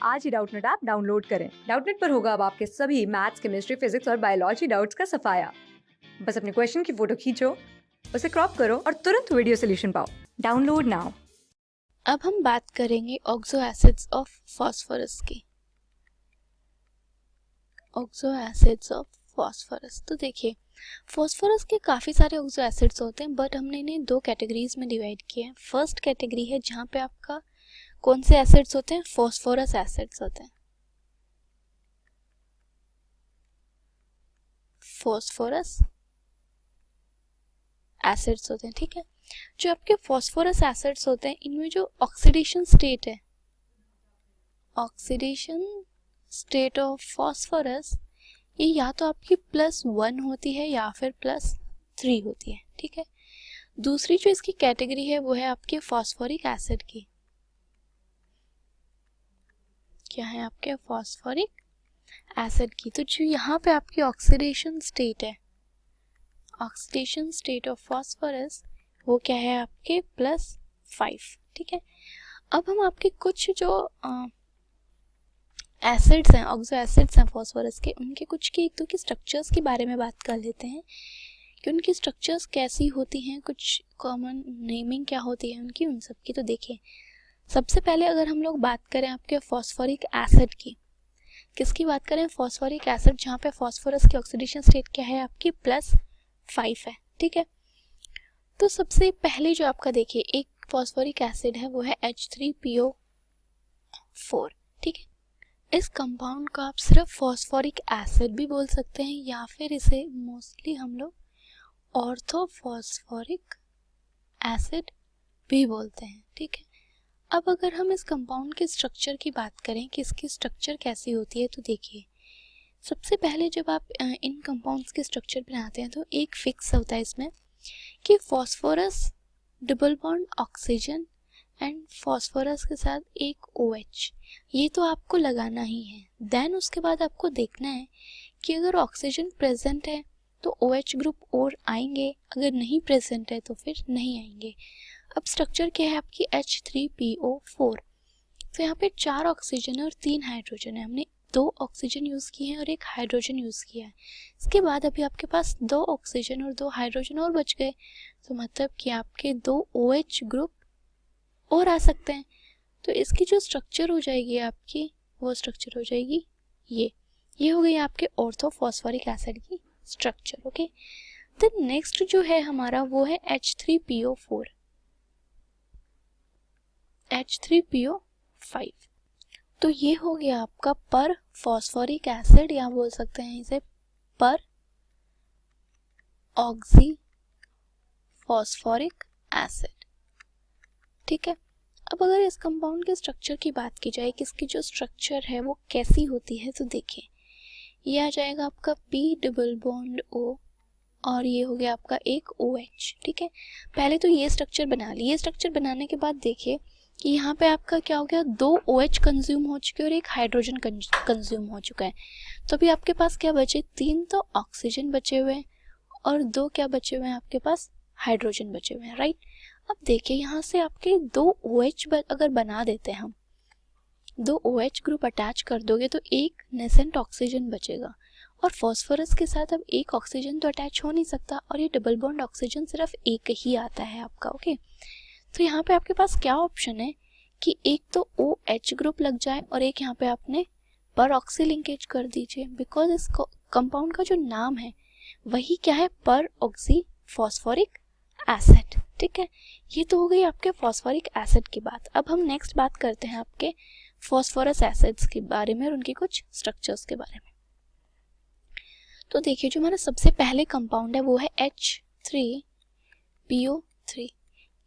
आज ही Doubtnut app download करें। Doubtnut पर होगा अब आपके सभी मैथ्स, केमिस्ट्री, फिजिक्स और बायोलॉजी डाउट्स का सफाया। बस अपने क्वेश्चन की फोटो खींचो, उसे क्रॉप करो और तुरंत वीडियो सोल्यूशन पाओ। Download now. अब हम बात करेंगे ऑक्सो एसिड्स ऑफ फास्फोरस की। ऑक्सो एसिड्स ऑफ फास्फोरस, तो देखिए फास्फोरस के काफ़ी सारे ऑक्सो एसिड्स होते हैं, बट हमने इन्हें दो कैटेगरीज में डिवाइड किया है। फर्स्ट कैटेगरी है जहाँ पे आपका कौन से एसिड्स होते हैं, फास्फोरस एसिड्स होते हैं। फास्फोरस एसिड्स होते हैं, ठीक है। जो आपके फास्फोरस एसिड्स होते हैं, इनमें जो ऑक्सीडेशन स्टेट है, ऑक्सीडेशन स्टेट ऑफ फास्फोरस, ये या तो आपकी +1 होती है या फिर +3 होती है, ठीक है। दूसरी जो इसकी कैटेगरी है वो है आपके फास्फोरिक एसिड की। क्या है आपके फास्फोरिक एसिड की, तो जो यहाँ पे आपकी ऑक्सीडेशन स्टेट है, ऑक्सीडेशन स्टेट ऑफ फास्फोरस, वो क्या है आपके +5, ठीक है। अब हम आपके कुछ जो एसिड्स हैं, ऑक्सो एसिड्स हैं फास्फोरस के, उनके कुछ के एक दो के स्ट्रक्चर्स के बारे में बात कर लेते हैं कि उनकी स्ट्रक्चर्स कैसी होती हैं, कुछ कॉमन नेमिंग क्या होती है उनकी, उन सब की। तो देखिए सबसे पहले अगर हम लोग बात करें आपके फास्फोरिक एसिड की, किसकी बात करें, फास्फोरिक एसिड, जहाँ पे फास्फोरस की ऑक्सीडेशन स्टेट क्या है आपकी +5 है, ठीक है। तो सबसे पहले जो आपका देखिए एक फास्फोरिक एसिड है वो है H3PO4, ठीक है। इस कंपाउंड को आप सिर्फ फास्फोरिक एसिड भी बोल सकते हैं या फिर इसे मोस्टली हम लोग ऑर्थोफॉस्फोरिक एसिड भी बोलते हैं, ठीक है। अब अगर हम इस कंपाउंड के स्ट्रक्चर की बात करें कि इसकी स्ट्रक्चर कैसी होती है, तो देखिए सबसे पहले जब आप इन कंपाउंड्स के स्ट्रक्चर बनाते हैं तो एक फिक्स होता है इसमें कि phosphorus double bond oxygen and phosphorus के साथ एक OH, ये तो आपको लगाना ही है। देन उसके बाद आपको देखना है कि अगर ऑक्सीजन प्रेजेंट है तो OH ग्रुप और आएंगे, अगर नहीं प्रेजेंट है तो फिर नहीं आएंगे। अब स्ट्रक्चर क्या है आपकी H3PO4, तो यहाँ पे 4 ऑक्सीजन और 3 हाइड्रोजन है। हमने 2 ऑक्सीजन यूज़ किए हैं और 1 हाइड्रोजन यूज़ किया है। इसके बाद अभी आपके पास 2 ऑक्सीजन और 2 हाइड्रोजन और बच गए, तो मतलब कि आपके 2 OH ग्रुप और आ सकते हैं। तो इसकी जो स्ट्रक्चर हो जाएगी आपकी, वो स्ट्रक्चर हो जाएगी ये हो गई आपके ऑर्थोफॉस्फोरिक एसिड की स्ट्रक्चर, ओके। देन नेक्स्ट जो है हमारा वो है H3PO4, H3PO5, तो ये हो गया आपका पर फॉस्फोरिक एसिड, या बोल सकते हैं इसे पर ऑक्सी फॉस्फोरिक एसिड, ठीक है। अब अगर इस कंपाउंड के स्ट्रक्चर की बात की जाए कि इसकी जो स्ट्रक्चर है वो कैसी होती है, तो देखिए ये आ जाएगा आपका P डबल बॉन्ड O और ये हो गया आपका एक OH, ठीक है। पहले तो ये स्ट्रक्चर बना लिए, ये स्ट्रक्चर बनाने के बाद देखिए कि यहाँ पे आपका क्या हो गया, 2 OH कंज्यूम हो चुके और एक हाइड्रोजन कंज्यूम हो चुका है। तो अभी आपके पास क्या बचे, 3 तो ऑक्सीजन बचे हुए हैं और 2 क्या बचे हुए हैं आपके पास, हाइड्रोजन बचे हुए हैं, राइट। अब देखिए यहाँ से आपके 2 OH अगर बना देते हैं हम, 2 OH ग्रुप अटैच कर दोगे तो एक नेसेंट ऑक्सीजन बचेगा, और फास्फोरस के साथ अब एक ऑक्सीजन तो अटैच हो नहीं सकता, और ये डबल बॉन्ड ऑक्सीजन सिर्फ एक ही आता है आपका, ओके। तो यहाँ पे आपके पास क्या ऑप्शन है कि एक तो OH ग्रुप लग जाए और एक यहाँ पे आपने पर ऑक्सी लिंकेज कर दीजिए, बिकॉज इस कंपाउंड का जो नाम है वही क्या है, पर ऑक्सी फॉस्फोरिक एसिड, ठीक है। ये तो हो गई आपके फॉस्फोरिक एसिड की बात। अब हम नेक्स्ट बात करते हैं आपके फॉस्फोरस एसिड्स के बारे में और उनके कुछ स्ट्रक्चर्स के बारे में। तो देखिए जो हमारा सबसे पहले कंपाउंड है वो है H3PO3।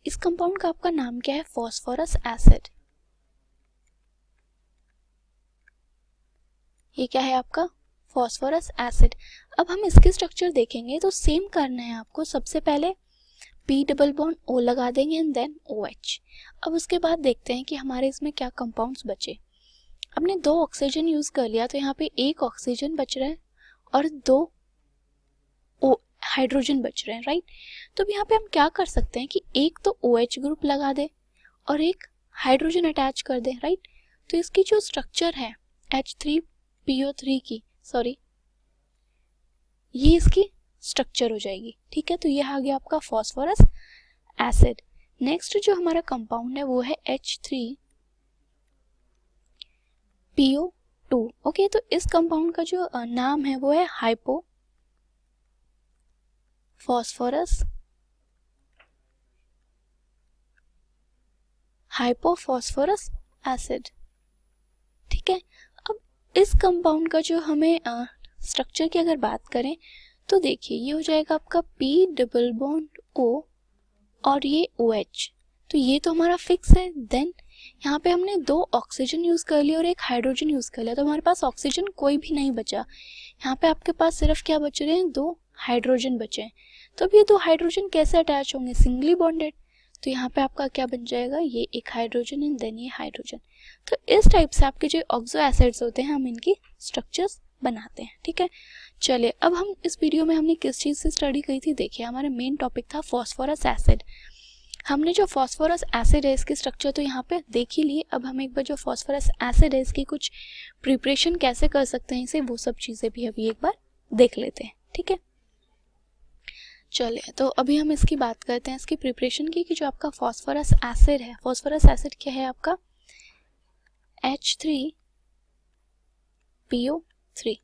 इस कंपाउंड का आपका नाम क्या है, फॉस्फोरस एसिड। ये क्या है आपका, फॉस्फोरस एसिड। अब हम इसके स्ट्रक्चर देखेंगे तो सेम करना है आपको, सबसे पहले P डबल बॉन्ड O लगा देंगे एंड देन OH। अब उसके बाद देखते हैं कि हमारे इसमें क्या कंपाउंड्स बचे। हमने 2 ऑक्सीजन यूज कर लिया तो यहाँ पे 1 ऑक्सीजन बच रहा है और 2 हाइड्रोजन बच रहे हैं, राइट। तो अब यहाँ पे हम क्या कर सकते हैं कि एक तो OH ग्रुप लगा दे और एक हाइड्रोजन अटैच कर दें, राइट। तो इसकी जो स्ट्रक्चर है H3PO3 की, सॉरी, ये इसकी स्ट्रक्चर हो जाएगी। ठीक है, तो ये आ गया आपका फॉस्फोरस एसिड। नेक्स्ट जो हमारा कंपाउंड है वो है H3PO2। ओके, तो इस कंपाउंड का जो नाम है वो है हाइपोफॉस्फोरस एसिड। ठीक है, अब इस कंपाउंड का जो हमें स्ट्रक्चर की अगर बात करें तो देखिए ये हो जाएगा आपका P डबल बॉन्ड O और ये OH। तो ये तो हमारा फिक्स है। देन यहाँ पे हमने 2 ऑक्सीजन यूज कर लिया और 1 हाइड्रोजन यूज कर लिया, तो हमारे पास ऑक्सीजन कोई भी नहीं बचा। यहाँ पे आपके पास सिर्फ क्या बच रहे हैं, 2 हाइड्रोजन बचे हैं। तो अब ये 2 हाइड्रोजन कैसे अटैच होंगे, सिंगली बॉन्डेड। तो यहाँ पे आपका क्या बन जाएगा, ये एक हाइड्रोजन एंड देन ये हाइड्रोजन। तो इस टाइप से आपके जो ऑक्सो एसिड्स होते हैं हम इनकी स्ट्रक्चर्स बनाते हैं। ठीक है, चलिए अब हम इस वीडियो में हमने किस चीज़ से स्टडी की थी, देखिए हमारा मेन टॉपिक था फॉस्फोरस एसिड। हमने जो फॉस्फोरस एसिड है इसकी स्ट्रक्चर तो यहाँ पे देख ही लिए। अब हम एक बार जो फॉस्फोरस एसिड है इसकी कुछ प्रिपरेशन कैसे कर सकते हैं इसे, वो सब चीज़ें भी अभी एक बार देख लेते हैं। ठीक है, चलिए तो अभी हम इसकी बात करते हैं इसकी प्रिपरेशन की, कि जो आपका फॉस्फोरस एसिड है, फॉस्फोरस एसिड क्या है आपका H3PO3।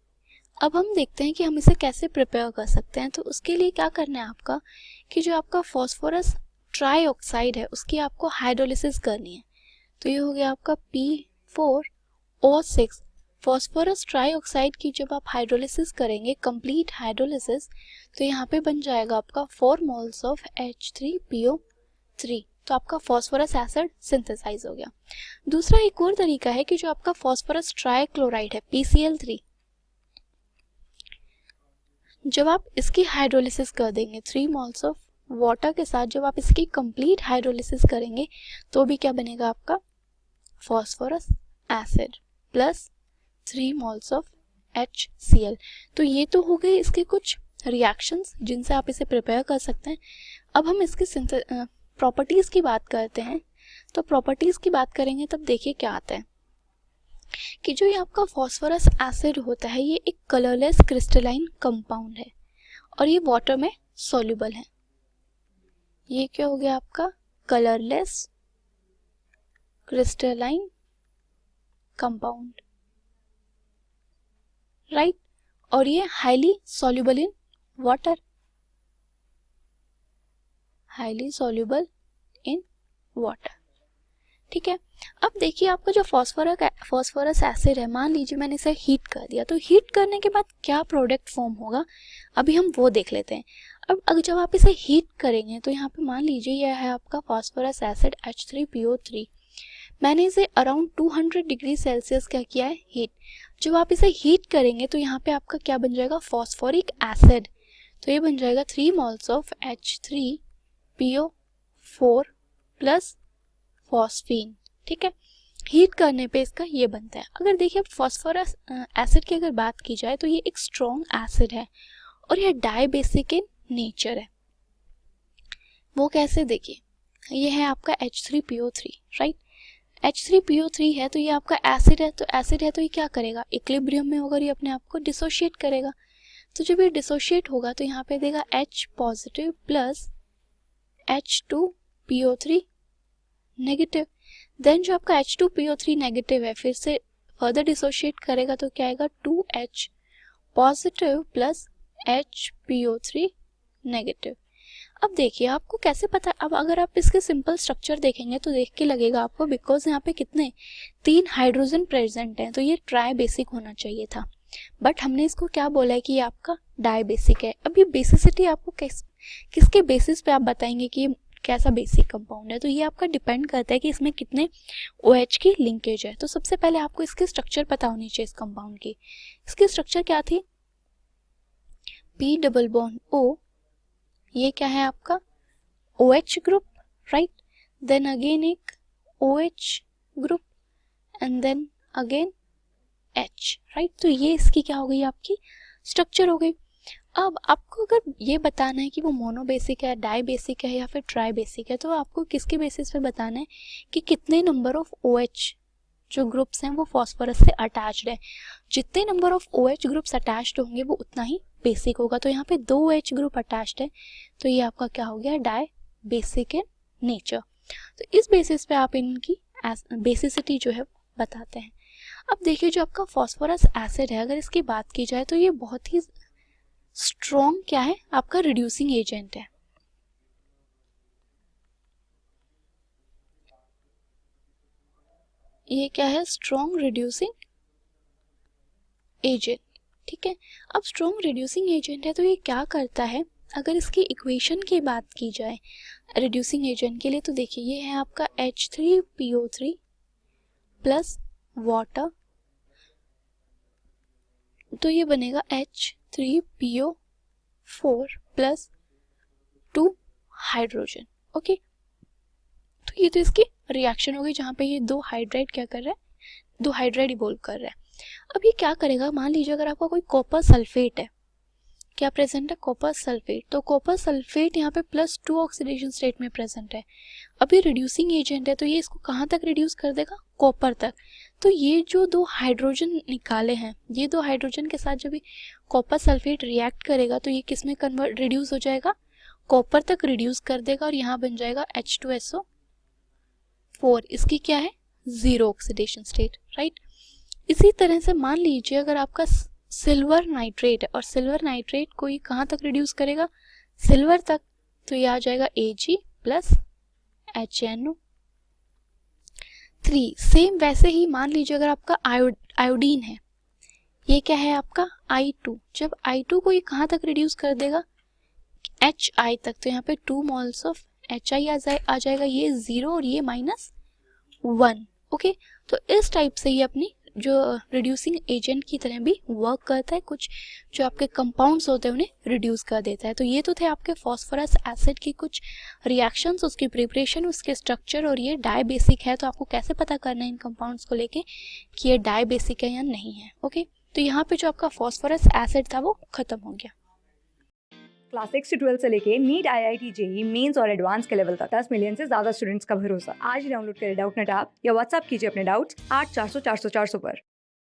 अब हम देखते हैं कि हम इसे कैसे प्रिपेयर कर सकते हैं। तो उसके लिए क्या करना है आपका, कि जो आपका फॉस्फोरस ट्राईऑक्साइड है उसकी आपको हाइड्रोलिसिस करनी है। तो ये हो गया आपका P4O6। फॉस्फोरस ट्राईऑक्साइड की जब आप हाइड्रोलिसिस करेंगे, कंप्लीट हाइड्रोलिसिस, तो यहाँ पे बन जाएगा आपका 4 मोल्स ऑफ H3PO3। तो आपका फॉस्फोरस एसिड सिंथेसाइज हो गया। दूसरा एक और तरीका है कि जो आपका फॉस्फोरस ट्राईक्लोराइड है PCl3, जब आप इसकी हाइड्रोलिसिस कर देंगे 3 मोल्स ऑफ वाटर के साथ, जब आप इसकी कंप्लीट हाइड्रोलिसिस करेंगे तो भी क्या बनेगा आपका phosphorous acid plus 3 moles of HCl। तो ये तो हो गए इसके कुछ रिएक्शंस जिनसे आप इसे प्रिपेयर कर सकते हैं। अब हम इसकी प्रॉपर्टीज की बात करते हैं। तो प्रॉपर्टीज की बात करेंगे तब देखिए क्या आता है, कि जो ये आपका फॉस्फोरस एसिड होता है ये एक कलरलेस क्रिस्टलाइन कंपाउंड है और ये वाटर में सॉल्युबल है। ये क्या हो गया आपका कलरलेस क्रिस्टलाइन कंपाउंड, राइट, और ये highly soluble in water, highly soluble in water. ठीक है, अब देखिए आपका जो फॉस्फोरस एसिड है, मान लीजिए मैंने इसे हीट कर दिया, तो हीट करने के बाद क्या प्रोडक्ट फॉर्म होगा अभी हम वो देख लेते हैं। अब अगर जब आप इसे हीट करेंगे तो यहाँ पे मान लीजिए यह है आपका फॉस्फोरस एसिड H3PO3। मैंने इसे अराउंड 200 डिग्री सेल्सियस क्या किया है, हीट। जब आप इसे हीट करेंगे तो यहाँ पे आपका क्या बन जाएगा फॉस्फोरिक एसिड। तो ये बन जाएगा 3 moles of H3PO4 plus phosphine. ठीक है, हीट करने पे इसका ये बनता है। अगर देखिए फॉस्फोरस एसिड की अगर बात की जाए तो ये एक स्ट्रॉन्ग एसिड है और यह डाइबेसिक इन नेचर है। वो कैसे, देखिए ये है आपका H3PO3, राइट। H3PO3 है तो ये आपका एसिड है, तो एसिड है तो ये क्या करेगा, इक्विलिब्रियम में होगा, ये अपने आप को डिसोशिएट करेगा। तो जब ये डिसोशिएट होगा तो यहाँ पे देगा H positive plus H2PO3 negative. Then जो आपका H2PO3 नेगेटिव है फिर से फर्दर डिसोशिएट करेगा तो क्या आएगा 2H positive plus HPO3 negative. अब देखिए आपको कैसे पता, अब अगर आप इसके सिंपल स्ट्रक्चर देखेंगे तो देख के लगेगा आपको, बिकॉज यहाँ पे कितने 3 हाइड्रोजन प्रेजेंट हैं तो ये ट्राई बेसिक होना चाहिए था, बट हमने इसको क्या बोला है कि ये आपका डाई बेसिक है। अब ये बेसिसिटी आपको किसके बेसिस पे आप बताएंगे कि ये कैसा बेसिक कंपाउंड है, तो ये आपका डिपेंड करता है कि इसमें कितने OH की लिंकेज है। तो सबसे पहले आपको इसकी स्ट्रक्चर पता होनी चाहिए इस कंपाउंड की। इसकी स्ट्रक्चर क्या थी, P डबल बॉन्ड O, ये क्या है आपका OH group, right, then again एक OH group and then again H, right. तो ये इसकी क्या हो गई, आपकी स्ट्रक्चर हो गई। अब आपको अगर ये बताना है कि वो मोनोबेसिक है, डाई बेसिक है या फिर ट्राई बेसिक है, तो आपको किसके बेसिस पे बताना है कि कितने नंबर ऑफ OH जो ग्रुप्स हैं वो फॉस्फोरस से अटैच्ड है। जितने number of OH groups attached होंगे वो उतना ही बेसिक होगा। तो यहाँ पे 2 OH ग्रुप अटैच्ड है, तो ये आपका क्या हो गया, डाई बेसिक इन नेचर। तो इस बेसिस पे आप इनकी बेसिसिटी जो है बताते हैं। अब देखिए जो आपका फॉस्फोरस एसिड है, अगर इसकी बात की जाए तो ये बहुत ही स्ट्रॉन्ग क्या है, आपका रिड्यूसिंग एजेंट है। ये क्या है, स्ट्रॉन्ग रिड्यूसिंग एजेंट, ठीक है। अब स्ट्रॉन्ग रिड्यूसिंग एजेंट है तो ये क्या करता है, अगर इसकी इक्वेशन की बात की जाए रिड्यूसिंग एजेंट के लिए, तो देखिए ये है आपका H3PO3 प्लस वाटर, तो ये बनेगा H3PO4 प्लस 2 हाइड्रोजन। ओके, तो ये तो इसकी रिएक्शन हो गई जहाँ पे ये 2 हाइड्राइड क्या कर रहा है, 2 हाइड्राइड इवोल्व कर रहा है। अब ये क्या करेगा, मान लीजिए अगर आपका कोई कॉपर सल्फेट है, क्या प्रेजेंट है, कॉपर सल्फेट, तो कॉपर सल्फेट यहाँ पे +2 ऑक्सीडेशन स्टेट में प्रेजेंट है। अब ये रिड्यूसिंग एजेंट है तो ये इसको कहाँ तक रिड्यूस कर देगा, कॉपर तक। तो ये जो 2 हाइड्रोजन निकाले हैं, ये 2 हाइड्रोजन के साथ जब ये कॉपर सल्फेट रिएक्ट करेगा तो ये किस में कन्वर्ट रिड्यूस हो जाएगा, कॉपर तक रिड्यूस कर देगा और यहाँ बन जाएगा H2SO4। इसकी क्या है, 0 ऑक्सीडेशन स्टेट, राइट। इसी तरह से मान लीजिए अगर आपका सिल्वर नाइट्रेट है और सिल्वर नाइट्रेट को ये कहाँ तक रिड्यूस करेगा, सिल्वर तक, तो ये आ जाएगा Ag प्लस HNO3। सेम वैसे ही मान लीजिए अगर आपका आयोडीन है, ये क्या है आपका I2, जब I2 को ये कहाँ तक रिड्यूस कर देगा, HI तक, तो यहाँ पे 2 मोल्स ऑफ HI आ जाएगा, ये 0 और ये -1। ओके, तो इस टाइप से ये अपनी जो रिड्यूसिंग एजेंट की तरह भी वर्क करता है, कुछ जो आपके कंपाउंड्स होते हैं उन्हें रिड्यूस कर देता है। तो ये तो थे आपके फॉस्फोरस एसिड की कुछ रिएक्शंस, उसकी प्रिपरेशन, उसके स्ट्रक्चर, और ये डाई बेसिक है तो आपको कैसे पता करना है इन कंपाउंड्स को लेके कि ये डाई बेसिक है या नहीं है। ओके, तो यहाँ पे जो आपका फॉस्फोरस एसिड था वो खत्म हो गया। क्लास 6 से 12 से लेके नीट, IIT, JEE मेंस और एडवांस के लेवल तक 10 मिलियन से ज्यादा स्टूडेंट्स का भरोसा। आज ही डाउनलोड करें डाउटनेट ऐप या व्हाट्सएप कीजिए अपने डाउट्स 8400 400 400 पर।